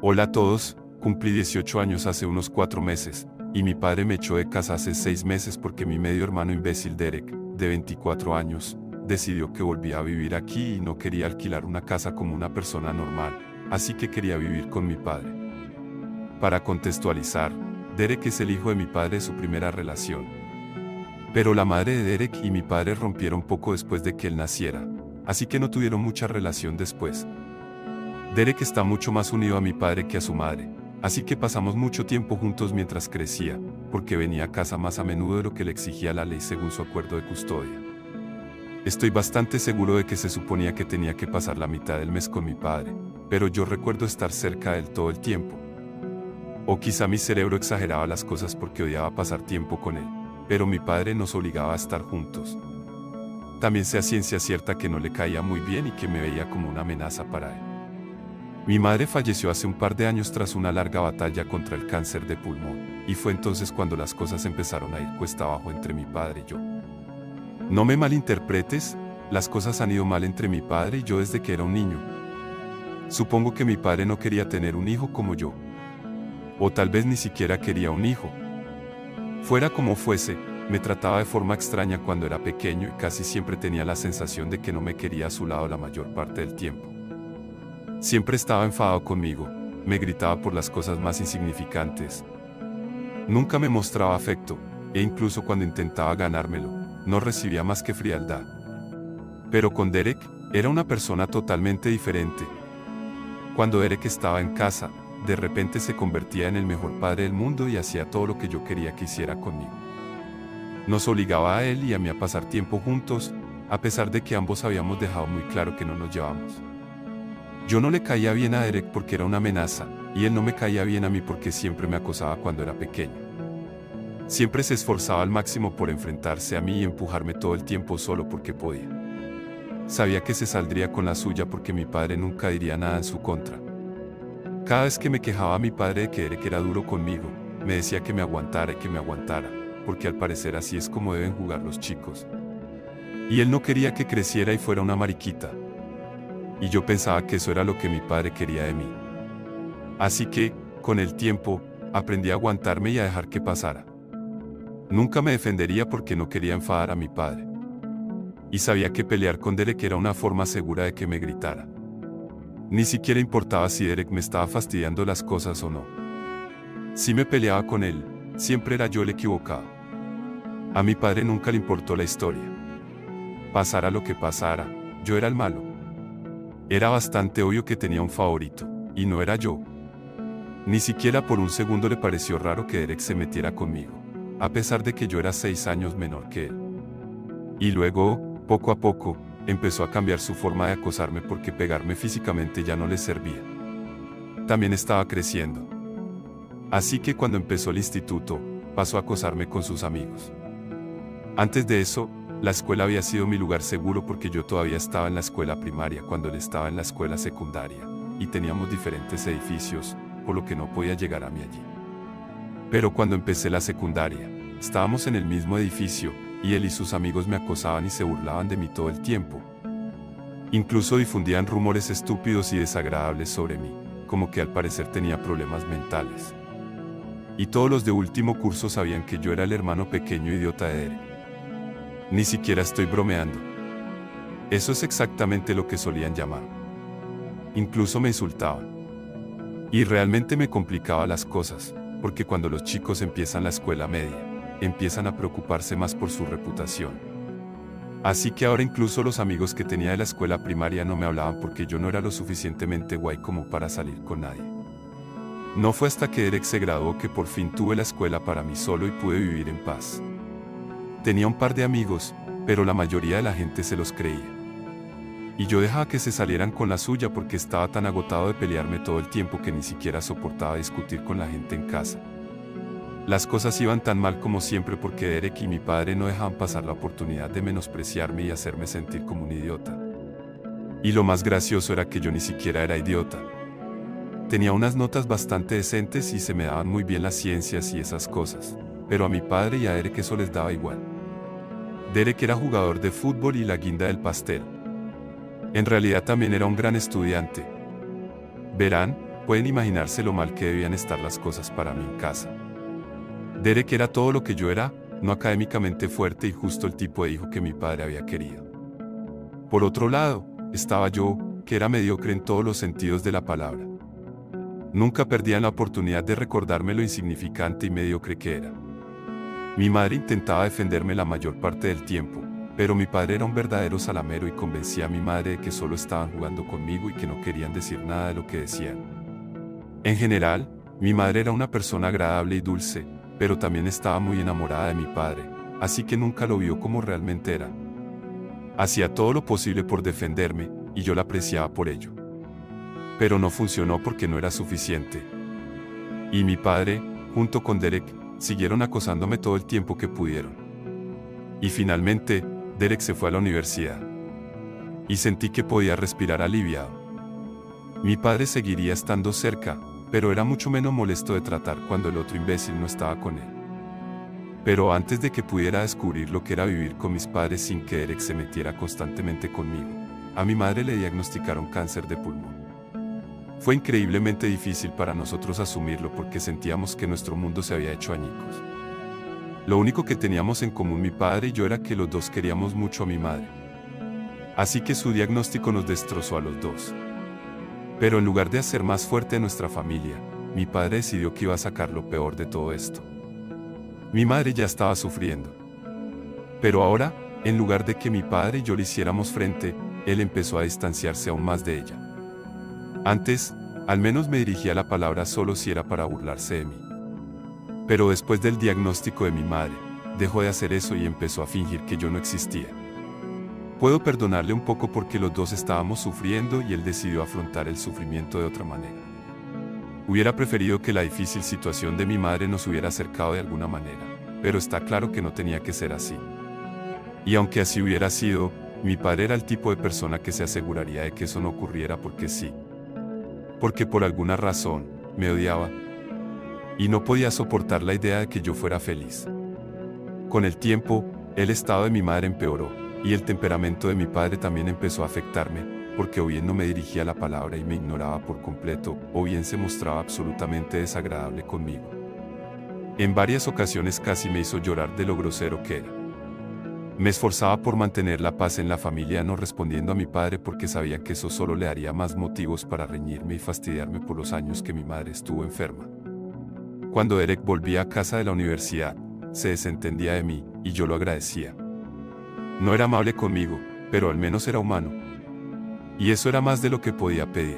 Hola a todos, cumplí 18 años hace unos 4 meses, y mi padre me echó de casa hace 6 meses porque mi medio hermano imbécil Derek, de 24 años, decidió que volvía a vivir aquí y no quería alquilar una casa como una persona normal, así que quería vivir con mi padre. Para contextualizar, Derek es el hijo de mi padre de su primera relación. Pero la madre de Derek y mi padre rompieron poco después de que él naciera, así que no tuvieron mucha relación después. Derek está mucho más unido a mi padre que a su madre, así que pasamos mucho tiempo juntos mientras crecía, porque venía a casa más a menudo de lo que le exigía la ley según su acuerdo de custodia. Estoy bastante seguro de que se suponía que tenía que pasar la mitad del mes con mi padre, pero yo recuerdo estar cerca de él todo el tiempo. O quizá mi cerebro exageraba las cosas porque odiaba pasar tiempo con él, pero mi padre nos obligaba a estar juntos. También sé a ciencia cierta que no le caía muy bien y que me veía como una amenaza para él. Mi madre falleció hace un par de años tras una larga batalla contra el cáncer de pulmón, y fue entonces cuando las cosas empezaron a ir cuesta abajo entre mi padre y yo. No me malinterpretes, las cosas han ido mal entre mi padre y yo desde que era un niño. Supongo que mi padre no quería tener un hijo como yo. O tal vez ni siquiera quería un hijo. Fuera como fuese, me trataba de forma extraña cuando era pequeño y casi siempre tenía la sensación de que no me quería a su lado la mayor parte del tiempo. Siempre estaba enfadado conmigo, me gritaba por las cosas más insignificantes. Nunca me mostraba afecto, e incluso cuando intentaba ganármelo, no recibía más que frialdad. Pero con Derek, era una persona totalmente diferente. Cuando Derek estaba en casa, de repente se convertía en el mejor padre del mundo y hacía todo lo que yo quería que hiciera conmigo. Nos obligaba a él y a mí a pasar tiempo juntos, a pesar de que ambos habíamos dejado muy claro que no nos llevamos. Yo no le caía bien a Derek porque era una amenaza, y él no me caía bien a mí porque siempre me acosaba cuando era pequeño. Siempre se esforzaba al máximo por enfrentarse a mí y empujarme todo el tiempo solo porque podía. Sabía que se saldría con la suya porque mi padre nunca diría nada en su contra. Cada vez que me quejaba a mi padre de que Derek era duro conmigo, me decía que me aguantara y que me aguantara, porque al parecer así es como deben jugar los chicos. Y él no quería que creciera y fuera una mariquita. Y yo pensaba que eso era lo que mi padre quería de mí. Así que, con el tiempo, aprendí a aguantarme y a dejar que pasara. Nunca me defendería porque no quería enfadar a mi padre. Y sabía que pelear con Derek era una forma segura de que me gritara. Ni siquiera importaba si Derek me estaba fastidiando las cosas o no. Si me peleaba con él, siempre era yo el equivocado. A mi padre nunca le importó la historia. Pasara lo que pasara, yo era el malo. Era bastante obvio que tenía un favorito, y no era yo. Ni siquiera por un segundo le pareció raro que Derek se metiera conmigo, a pesar de que yo era 6 años menor que él. Y luego, poco a poco, empezó a cambiar su forma de acosarme porque pegarme físicamente ya no le servía. También estaba creciendo. Así que cuando empezó el instituto, pasó a acosarme con sus amigos. Antes de eso, la escuela había sido mi lugar seguro porque yo todavía estaba en la escuela primaria cuando él estaba en la escuela secundaria, y teníamos diferentes edificios, por lo que no podía llegar a mí allí. Pero cuando empecé la secundaria, estábamos en el mismo edificio, y él y sus amigos me acosaban y se burlaban de mí todo el tiempo. Incluso difundían rumores estúpidos y desagradables sobre mí, como que al parecer tenía problemas mentales. Y todos los de último curso sabían que yo era el hermano pequeño idiota de Derek. Ni siquiera estoy bromeando. Eso es exactamente lo que solían llamar. Incluso me insultaban. Y realmente me complicaba las cosas, porque cuando los chicos empiezan la escuela media, empiezan a preocuparse más por su reputación. Así que ahora incluso los amigos que tenía de la escuela primaria no me hablaban porque yo no era lo suficientemente guay como para salir con nadie. No fue hasta que Derek se graduó que por fin tuve la escuela para mí solo y pude vivir en paz. Tenía un par de amigos, pero la mayoría de la gente se los creía. Y yo dejaba que se salieran con la suya porque estaba tan agotado de pelearme todo el tiempo que ni siquiera soportaba discutir con la gente en casa. Las cosas iban tan mal como siempre porque Derek y mi padre no dejaban pasar la oportunidad de menospreciarme y hacerme sentir como un idiota. Y lo más gracioso era que yo ni siquiera era idiota. Tenía unas notas bastante decentes y se me daban muy bien las ciencias y esas cosas, pero a mi padre y a Derek eso les daba igual. Derek era jugador de fútbol y la guinda del pastel. En realidad también era un gran estudiante. Verán, pueden imaginarse lo mal que debían estar las cosas para mí en casa. Derek era todo lo que yo era, no académicamente fuerte y justo el tipo de hijo que mi padre había querido. Por otro lado, estaba yo, que era mediocre en todos los sentidos de la palabra. Nunca perdían la oportunidad de recordarme lo insignificante y mediocre que era. Mi madre intentaba defenderme la mayor parte del tiempo, pero mi padre era un verdadero salamero y convencía a mi madre de que solo estaban jugando conmigo y que no querían decir nada de lo que decían. En general, mi madre era una persona agradable y dulce, pero también estaba muy enamorada de mi padre, así que nunca lo vio como realmente era. Hacía todo lo posible por defenderme, y yo la apreciaba por ello. Pero no funcionó porque no era suficiente. Y mi padre, junto con Derek, siguieron acosándome todo el tiempo que pudieron. Y finalmente, Derek se fue a la universidad. Y sentí que podía respirar aliviado. Mi padre seguiría estando cerca, pero era mucho menos molesto de tratar cuando el otro imbécil no estaba con él. Pero antes de que pudiera descubrir lo que era vivir con mis padres sin que Derek se metiera constantemente conmigo, a mi madre le diagnosticaron cáncer de pulmón. Fue increíblemente difícil para nosotros asumirlo porque sentíamos que nuestro mundo se había hecho añicos. Lo único que teníamos en común mi padre y yo era que los dos queríamos mucho a mi madre. Así que su diagnóstico nos destrozó a los dos. Pero en lugar de hacer más fuerte a nuestra familia, mi padre decidió que iba a sacar lo peor de todo esto. Mi madre ya estaba sufriendo. Pero ahora, en lugar de que mi padre y yo le hiciéramos frente, él empezó a distanciarse aún más de ella. Antes, al menos me dirigía la palabra solo si era para burlarse de mí. Pero después del diagnóstico de mi madre, dejó de hacer eso y empezó a fingir que yo no existía. Puedo perdonarle un poco porque los dos estábamos sufriendo y él decidió afrontar el sufrimiento de otra manera. Hubiera preferido que la difícil situación de mi madre nos hubiera acercado de alguna manera, pero está claro que no tenía que ser así. Y aunque así hubiera sido, mi padre era el tipo de persona que se aseguraría de que eso no ocurriera porque sí. Porque por alguna razón, me odiaba. Y no podía soportar la idea de que yo fuera feliz. Con el tiempo, el estado de mi madre empeoró, y el temperamento de mi padre también empezó a afectarme, porque o bien no me dirigía la palabra y me ignoraba por completo, o bien se mostraba absolutamente desagradable conmigo. En varias ocasiones casi me hizo llorar de lo grosero que era. Me esforzaba por mantener la paz en la familia no respondiendo a mi padre porque sabía que eso solo le daría más motivos para reñirme y fastidiarme por los años que mi madre estuvo enferma. Cuando Derek volvía a casa de la universidad, se desentendía de mí, y yo lo agradecía. No era amable conmigo, pero al menos era humano. Y eso era más de lo que podía pedir.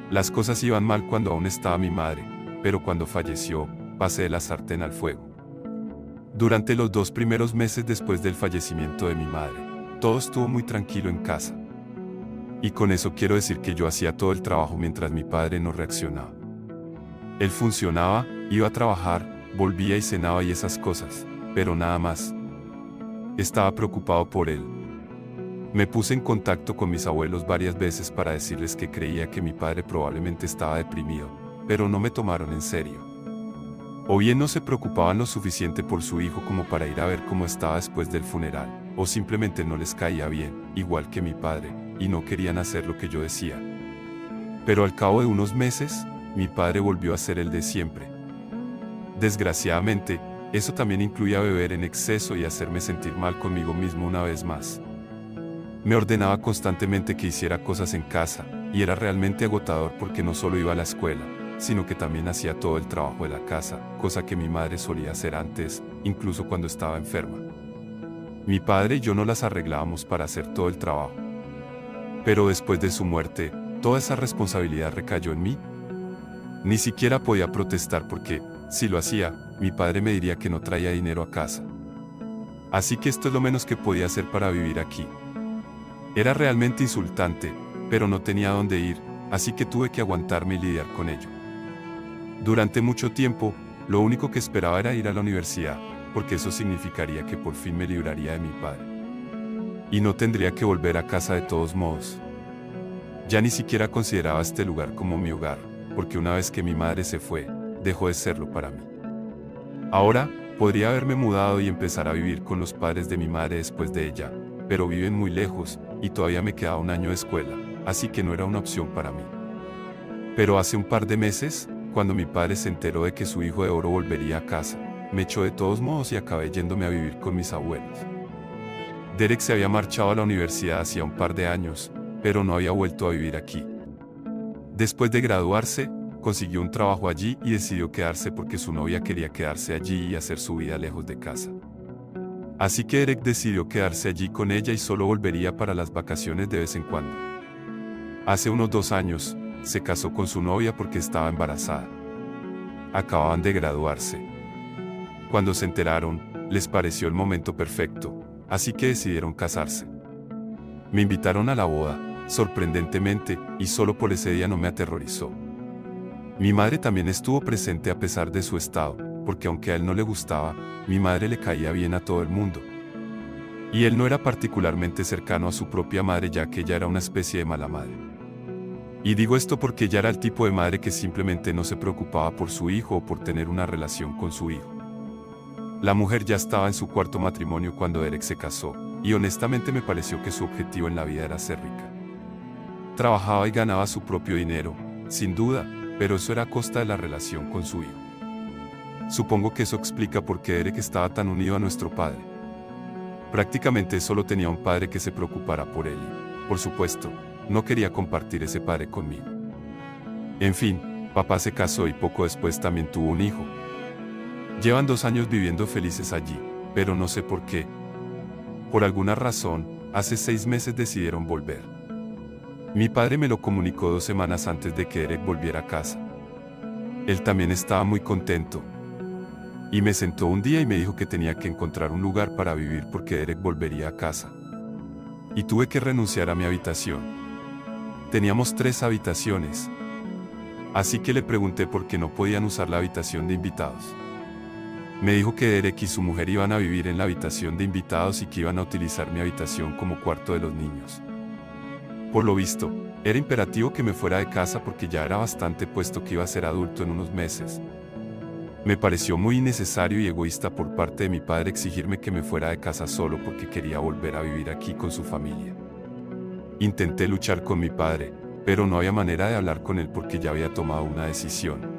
Las cosas iban mal cuando aún estaba mi madre, pero cuando falleció, pasé de la sartén al fuego. Durante los 2 primeros meses después del fallecimiento de mi madre, todo estuvo muy tranquilo en casa. Y con eso quiero decir que yo hacía todo el trabajo mientras mi padre no reaccionaba. Él funcionaba, iba a trabajar, volvía y cenaba y esas cosas, pero nada más. Estaba preocupado por él. Me puse en contacto con mis abuelos varias veces para decirles que creía que mi padre probablemente estaba deprimido, pero no me tomaron en serio. O bien no se preocupaban lo suficiente por su hijo como para ir a ver cómo estaba después del funeral, o simplemente no les caía bien, igual que mi padre, y no querían hacer lo que yo decía. Pero al cabo de unos meses, mi padre volvió a ser el de siempre. Desgraciadamente, eso también incluía beber en exceso y hacerme sentir mal conmigo mismo una vez más. Me ordenaba constantemente que hiciera cosas en casa, y era realmente agotador porque no solo iba a la escuela, sino que también hacía todo el trabajo de la casa, cosa que mi madre solía hacer antes, incluso cuando estaba enferma. Mi padre y yo no las arreglábamos para hacer todo el trabajo. Pero después de su muerte, toda esa responsabilidad recayó en mí. Ni siquiera podía protestar porque, si lo hacía, mi padre me diría que no traía dinero a casa. Así que esto es lo menos que podía hacer para vivir aquí. Era realmente insultante, pero no tenía dónde ir, así que tuve que aguantarme y lidiar con ello. Durante mucho tiempo, lo único que esperaba era ir a la universidad, porque eso significaría que por fin me libraría de mi padre. Y no tendría que volver a casa de todos modos. Ya ni siquiera consideraba este lugar como mi hogar, porque una vez que mi madre se fue, dejó de serlo para mí. Ahora, podría haberme mudado y empezar a vivir con los padres de mi madre después de ella, pero viven muy lejos, y todavía me quedaba un año de escuela, así que no era una opción para mí. Pero hace un par de meses, cuando mi padre se enteró de que su hijo de oro volvería a casa, me echó de todos modos y acabé yéndome a vivir con mis abuelos. Derek se había marchado a la universidad hacía un par de años, pero no había vuelto a vivir aquí. Después de graduarse, consiguió un trabajo allí y decidió quedarse porque su novia quería quedarse allí y hacer su vida lejos de casa. Así que Derek decidió quedarse allí con ella y solo volvería para las vacaciones de vez en cuando. Hace unos 2 años, se casó con su novia porque estaba embarazada. Acababan de graduarse. Cuando se enteraron, les pareció el momento perfecto, así que decidieron casarse. Me invitaron a la boda, sorprendentemente, y solo por ese día no me aterrorizó. Mi madre también estuvo presente a pesar de su estado, porque aunque a él no le gustaba, mi madre le caía bien a todo el mundo. Y él no era particularmente cercano a su propia madre ya que ella era una especie de mala madre. Y digo esto porque ella era el tipo de madre que simplemente no se preocupaba por su hijo o por tener una relación con su hijo. La mujer ya estaba en su 4º matrimonio cuando Derek se casó, y honestamente me pareció que su objetivo en la vida era ser rica. Trabajaba y ganaba su propio dinero, sin duda, pero eso era a costa de la relación con su hijo. Supongo que eso explica por qué Derek estaba tan unido a nuestro padre. Prácticamente solo tenía un padre que se preocupara por él y, por supuesto, no quería compartir ese padre conmigo. En fin, papá se casó y poco después también tuvo un hijo. Llevan 2 años viviendo felices allí, pero no sé por qué. Por alguna razón, hace 6 meses decidieron volver. Mi padre me lo comunicó 2 semanas antes de que Derek volviera a casa. Él también estaba muy contento. Y me sentó un día y me dijo que tenía que encontrar un lugar para vivir porque Derek volvería a casa. Y tuve que renunciar a mi habitación. Teníamos 3 habitaciones. Así que le pregunté por qué no podían usar la habitación de invitados. Me dijo que Derek y su mujer iban a vivir en la habitación de invitados y que iban a utilizar mi habitación como cuarto de los niños. Por lo visto, era imperativo que me fuera de casa porque ya era bastante puesto que iba a ser adulto en unos meses. Me pareció muy innecesario y egoísta por parte de mi padre exigirme que me fuera de casa solo porque quería volver a vivir aquí con su familia. Intenté luchar con mi padre, pero no había manera de hablar con él porque ya había tomado una decisión.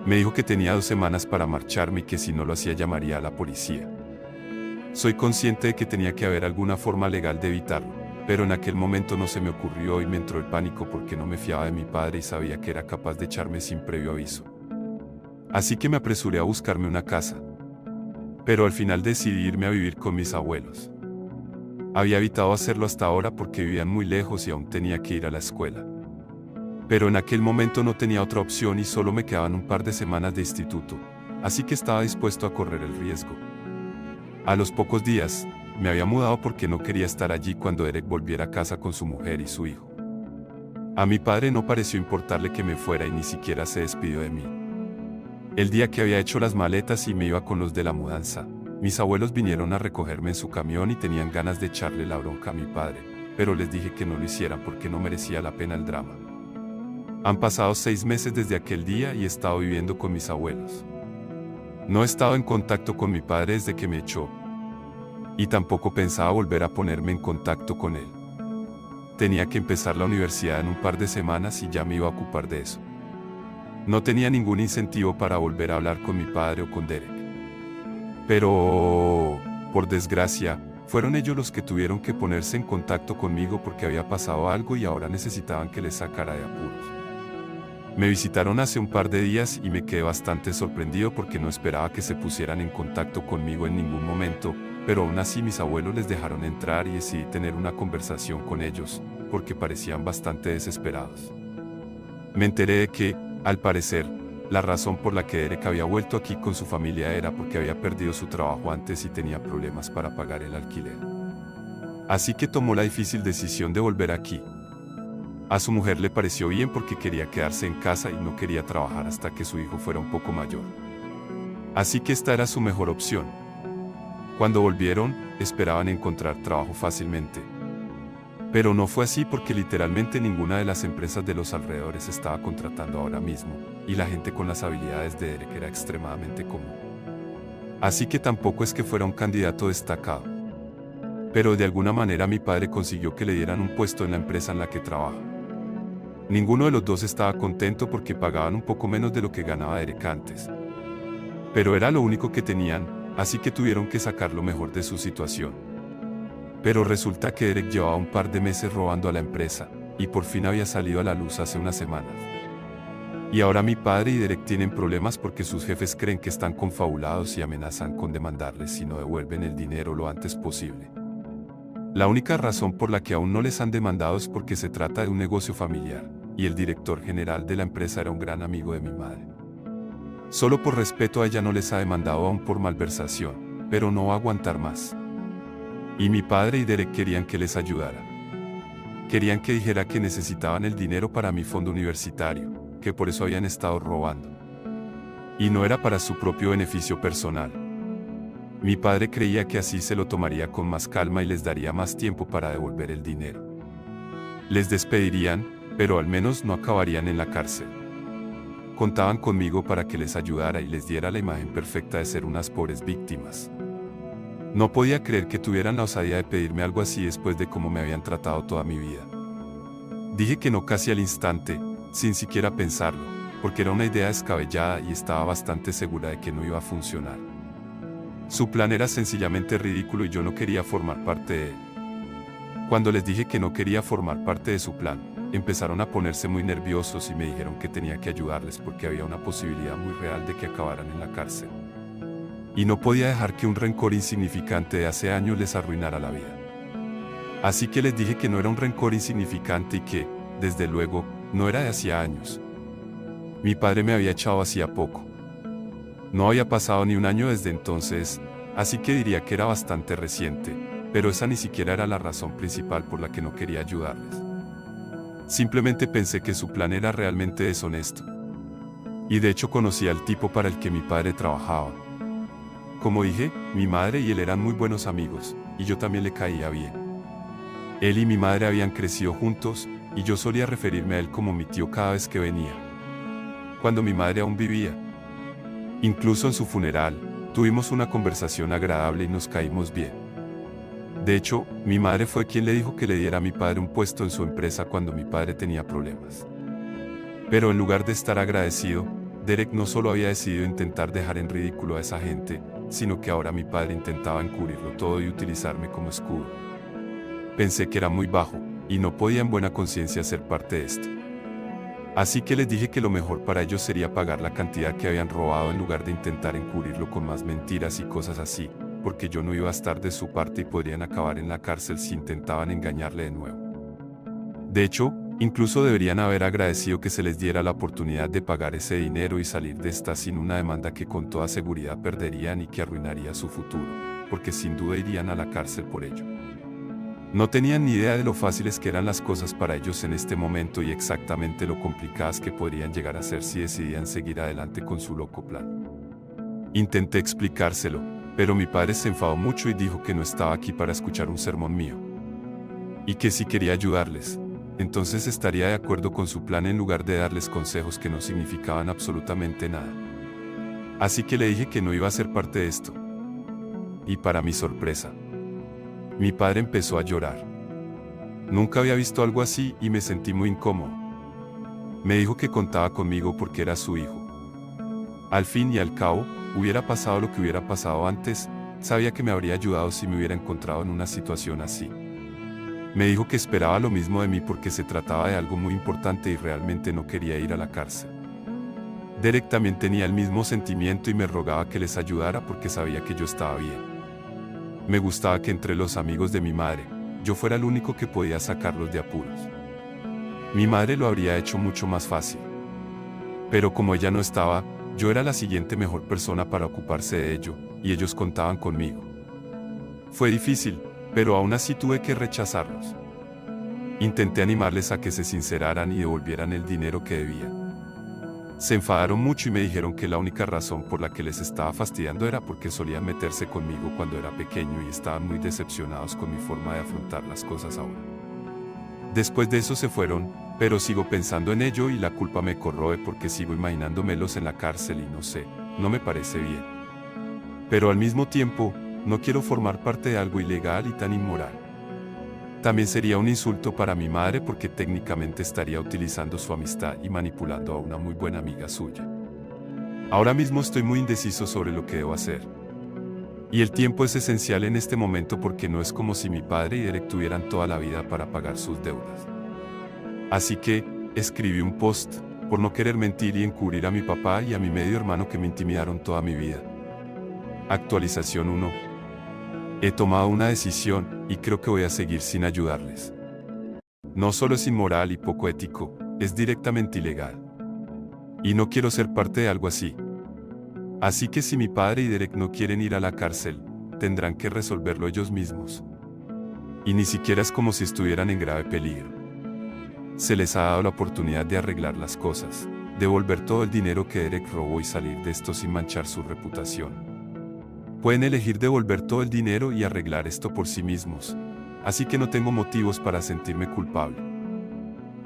Me dijo que tenía 2 semanas para marcharme y que si no lo hacía llamaría a la policía. Soy consciente de que tenía que haber alguna forma legal de evitarlo, pero en aquel momento no se me ocurrió y me entró el pánico porque no me fiaba de mi padre y sabía que era capaz de echarme sin previo aviso. Así que me apresuré a buscarme una casa. Pero al final decidí irme a vivir con mis abuelos. Había evitado hacerlo hasta ahora porque vivían muy lejos y aún tenía que ir a la escuela. Pero en aquel momento no tenía otra opción y solo me quedaban un par de semanas de instituto, así que estaba dispuesto a correr el riesgo. A los pocos días, me había mudado porque no quería estar allí cuando Derek volviera a casa con su mujer y su hijo. A mi padre no pareció importarle que me fuera y ni siquiera se despidió de mí. El día que había hecho las maletas y me iba con los de la mudanza, mis abuelos vinieron a recogerme en su camión y tenían ganas de echarle la bronca a mi padre, pero les dije que no lo hicieran porque no merecía la pena el drama. Han pasado 6 meses desde aquel día y he estado viviendo con mis abuelos. No he estado en contacto con mi padre desde que me echó. Y tampoco pensaba volver a ponerme en contacto con él. Tenía que empezar la universidad en un par de semanas y ya me iba a ocupar de eso. No tenía ningún incentivo para volver a hablar con mi padre o con Derek. Pero, por desgracia, fueron ellos los que tuvieron que ponerse en contacto conmigo porque había pasado algo y ahora necesitaban que les sacara de apuros. Me visitaron hace un par de días y me quedé bastante sorprendido porque no esperaba que se pusieran en contacto conmigo en ningún momento, pero aún así mis abuelos les dejaron entrar y decidí tener una conversación con ellos, porque parecían bastante desesperados. Me enteré de que, al parecer, la razón por la que Derek había vuelto aquí con su familia era porque había perdido su trabajo antes y tenía problemas para pagar el alquiler. Así que tomó la difícil decisión de volver aquí. A su mujer le pareció bien porque quería quedarse en casa y no quería trabajar hasta que su hijo fuera un poco mayor. Así que esta era su mejor opción. Cuando volvieron, esperaban encontrar trabajo fácilmente. Pero no fue así porque literalmente ninguna de las empresas de los alrededores estaba contratando ahora mismo, y la gente con las habilidades de Derek era extremadamente común. Así que tampoco es que fuera un candidato destacado. Pero de alguna manera mi padre consiguió que le dieran un puesto en la empresa en la que trabaja. Ninguno de los dos estaba contento porque pagaban un poco menos de lo que ganaba Derek antes. Pero era lo único que tenían, así que tuvieron que sacar lo mejor de su situación. Pero resulta que Derek llevaba un par de meses robando a la empresa, y por fin había salido a la luz hace unas semanas. Y ahora mi padre y Derek tienen problemas porque sus jefes creen que están confabulados y amenazan con demandarles si no devuelven el dinero lo antes posible. La única razón por la que aún no les han demandado es porque se trata de un negocio familiar, y el director general de la empresa era un gran amigo de mi madre. Solo por respeto a ella no les ha demandado aún por malversación, pero no va a aguantar más. Y mi padre y Derek querían que les ayudara. Querían que dijera que necesitaban el dinero para mi fondo universitario, que por eso habían estado robando. Y no era para su propio beneficio personal. Mi padre creía que así se lo tomaría con más calma y les daría más tiempo para devolver el dinero. Les despedirían, pero al menos no acabarían en la cárcel. Contaban conmigo para que les ayudara y les diera la imagen perfecta de ser unas pobres víctimas. No podía creer que tuvieran la osadía de pedirme algo así después de cómo me habían tratado toda mi vida. Dije que no casi al instante, sin siquiera pensarlo, porque era una idea descabellada y estaba bastante segura de que no iba a funcionar. Su plan era sencillamente ridículo y yo no quería formar parte de él. Cuando les dije que no quería formar parte de su plan, empezaron a ponerse muy nerviosos y me dijeron que tenía que ayudarles porque había una posibilidad muy real de que acabaran en la cárcel. Y no podía dejar que un rencor insignificante de hace años les arruinara la vida. Así que les dije que no era un rencor insignificante y que, desde luego, no era de hacía años. Mi padre me había echado hacía poco. No había pasado ni un año desde entonces, así que diría que era bastante reciente, pero esa ni siquiera era la razón principal por la que no quería ayudarles. Simplemente pensé que su plan era realmente deshonesto. Y de hecho conocí al tipo para el que mi padre trabajaba. Como dije, mi madre y él eran muy buenos amigos, y yo también le caía bien. Él y mi madre habían crecido juntos, y yo solía referirme a él como mi tío cada vez que venía. Cuando mi madre aún vivía. Incluso en su funeral, tuvimos una conversación agradable y nos caímos bien. De hecho, mi madre fue quien le dijo que le diera a mi padre un puesto en su empresa cuando mi padre tenía problemas. Pero en lugar de estar agradecido, Derek no solo había decidido intentar dejar en ridículo a esa gente, sino que ahora mi padre intentaba encubrirlo todo y utilizarme como escudo. Pensé que era muy bajo, y no podía en buena conciencia ser parte de esto. Así que les dije que lo mejor para ellos sería pagar la cantidad que habían robado en lugar de intentar encubrirlo con más mentiras y cosas así, porque yo no iba a estar de su parte y podrían acabar en la cárcel si intentaban engañarle de nuevo. De hecho, incluso deberían haber agradecido que se les diera la oportunidad de pagar ese dinero y salir de esta sin una demanda que con toda seguridad perderían y que arruinaría su futuro, porque sin duda irían a la cárcel por ello. No tenían ni idea de lo fáciles que eran las cosas para ellos en este momento y exactamente lo complicadas que podrían llegar a ser si decidían seguir adelante con su loco plan. Intenté explicárselo, pero mi padre se enfadó mucho y dijo que no estaba aquí para escuchar un sermón mío. Y que si quería ayudarles, entonces estaría de acuerdo con su plan en lugar de darles consejos que no significaban absolutamente nada. Así que le dije que no iba a ser parte de esto. Y para mi sorpresa, mi padre empezó a llorar. Nunca había visto algo así y me sentí muy incómodo. Me dijo que contaba conmigo porque era su hijo. Al fin y al cabo, hubiera pasado lo que hubiera pasado antes, sabía que me habría ayudado si me hubiera encontrado en una situación así. Me dijo que esperaba lo mismo de mí porque se trataba de algo muy importante y realmente no quería ir a la cárcel. Derek también tenía el mismo sentimiento y me rogaba que les ayudara porque sabía que yo estaba bien. Me gustaba que entre los amigos de mi madre, yo fuera el único que podía sacarlos de apuros. Mi madre lo habría hecho mucho más fácil. Pero como ella no estaba, yo era la siguiente mejor persona para ocuparse de ello, y ellos contaban conmigo. Fue difícil, pero aún así tuve que rechazarlos. Intenté animarles a que se sinceraran y devolvieran el dinero que debían. Se enfadaron mucho y me dijeron que la única razón por la que les estaba fastidiando era porque solían meterse conmigo cuando era pequeño y estaban muy decepcionados con mi forma de afrontar las cosas ahora. Después de eso se fueron, pero sigo pensando en ello y la culpa me corroe porque sigo imaginándomelos en la cárcel y no sé, no me parece bien. Pero al mismo tiempo, no quiero formar parte de algo ilegal y tan inmoral. También sería un insulto para mi madre porque técnicamente estaría utilizando su amistad y manipulando a una muy buena amiga suya. Ahora mismo estoy muy indeciso sobre lo que debo hacer. Y el tiempo es esencial en este momento porque no es como si mi padre y Derek tuvieran toda la vida para pagar sus deudas. Así que, escribí un post, por no querer mentir y encubrir a mi papá y a mi medio hermano que me intimidaron toda mi vida. Actualización 1. He tomado una decisión, y creo que voy a seguir sin ayudarles. No solo es inmoral y poco ético, es directamente ilegal. Y no quiero ser parte de algo así. Así que si mi padre y Derek no quieren ir a la cárcel, tendrán que resolverlo ellos mismos. Y ni siquiera es como si estuvieran en grave peligro. Se les ha dado la oportunidad de arreglar las cosas, devolver todo el dinero que Derek robó y salir de esto sin manchar su reputación. Pueden elegir devolver todo el dinero y arreglar esto por sí mismos, así que no tengo motivos para sentirme culpable.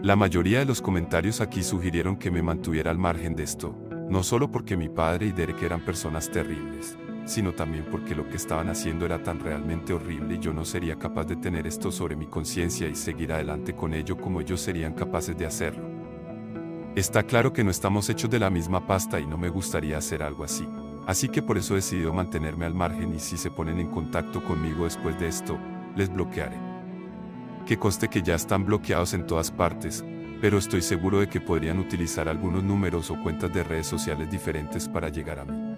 La mayoría de los comentarios aquí sugirieron que me mantuviera al margen de esto, no solo porque mi padre y Derek eran personas terribles, sino también porque lo que estaban haciendo era tan realmente horrible y yo no sería capaz de tener esto sobre mi conciencia y seguir adelante con ello como ellos serían capaces de hacerlo. Está claro que no estamos hechos de la misma pasta y no me gustaría hacer algo así. Así que por eso he decidido mantenerme al margen y si se ponen en contacto conmigo después de esto, les bloquearé. Que conste que ya están bloqueados en todas partes, pero estoy seguro de que podrían utilizar algunos números o cuentas de redes sociales diferentes para llegar a mí.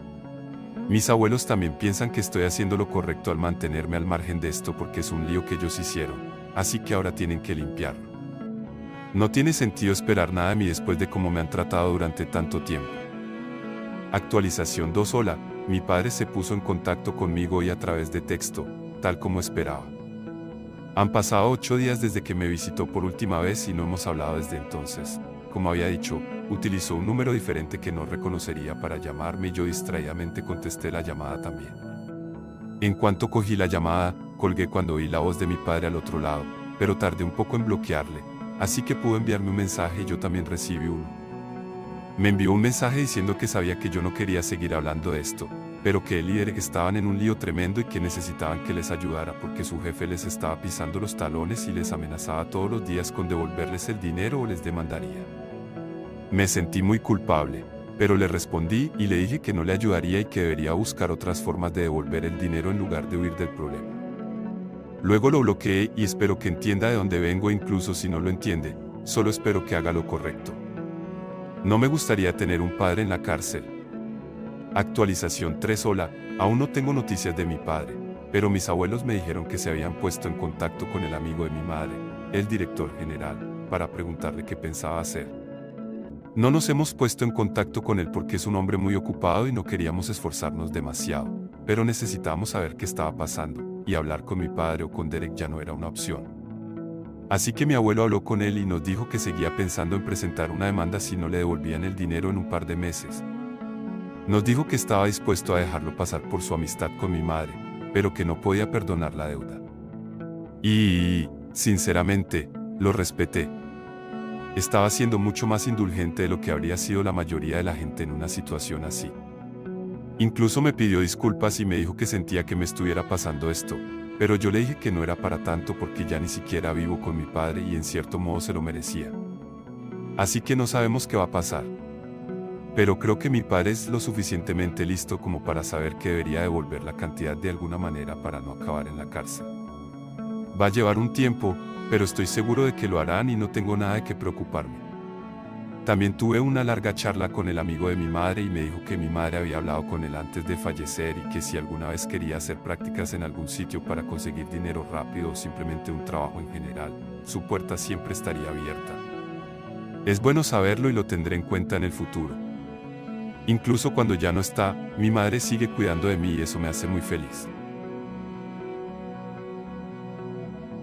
Mis abuelos también piensan que estoy haciendo lo correcto al mantenerme al margen de esto porque es un lío que ellos hicieron, así que ahora tienen que limpiarlo. No tiene sentido esperar nada de mí después de cómo me han tratado durante tanto tiempo. Actualización 2. Hola, mi padre se puso en contacto conmigo hoy a través de texto, tal como esperaba. Han pasado 8 días desde que me visitó por última vez y no hemos hablado desde entonces. Como había dicho, utilizó un número diferente que no reconocería para llamarme y yo distraídamente contesté la llamada también. En cuanto cogí la llamada, colgué cuando oí la voz de mi padre al otro lado, pero tardé un poco en bloquearle, así que pudo enviarme un mensaje y yo también recibí uno. Me envió un mensaje diciendo que sabía que yo no quería seguir hablando de esto, pero que él y Derek estaban en un lío tremendo y que necesitaban que les ayudara porque su jefe les estaba pisando los talones y les amenazaba todos los días con devolverles el dinero o les demandaría. Me sentí muy culpable, pero le respondí y le dije que no le ayudaría y que debería buscar otras formas de devolver el dinero en lugar de huir del problema. Luego lo bloqueé y espero que entienda de dónde vengo e incluso si no lo entiende, solo espero que haga lo correcto. No me gustaría tener un padre en la cárcel. Actualización 3. Hola, aún no tengo noticias de mi padre, pero mis abuelos me dijeron que se habían puesto en contacto con el amigo de mi madre, el director general, para preguntarle qué pensaba hacer. No nos hemos puesto en contacto con él porque es un hombre muy ocupado y no queríamos esforzarnos demasiado, pero necesitábamos saber qué estaba pasando, y hablar con mi padre o con Derek ya no era una opción. Así que mi abuelo habló con él y nos dijo que seguía pensando en presentar una demanda si no le devolvían el dinero en un par de meses. Nos dijo que estaba dispuesto a dejarlo pasar por su amistad con mi madre, pero que no podía perdonar la deuda. Y, sinceramente, lo respeté. Estaba siendo mucho más indulgente de lo que habría sido la mayoría de la gente en una situación así. Incluso me pidió disculpas y me dijo que sentía que me estuviera pasando esto, pero yo le dije que no era para tanto porque ya ni siquiera vivo con mi padre y en cierto modo se lo merecía. Así que no sabemos qué va a pasar. Pero creo que mi padre es lo suficientemente listo como para saber que debería devolver la cantidad de alguna manera para no acabar en la cárcel. Va a llevar un tiempo, pero estoy seguro de que lo harán y no tengo nada de qué preocuparme. También tuve una larga charla con el amigo de mi madre y me dijo que mi madre había hablado con él antes de fallecer y que si alguna vez quería hacer prácticas en algún sitio para conseguir dinero rápido o simplemente un trabajo en general, su puerta siempre estaría abierta. Es bueno saberlo y lo tendré en cuenta en el futuro. Incluso cuando ya no está, mi madre sigue cuidando de mí y eso me hace muy feliz.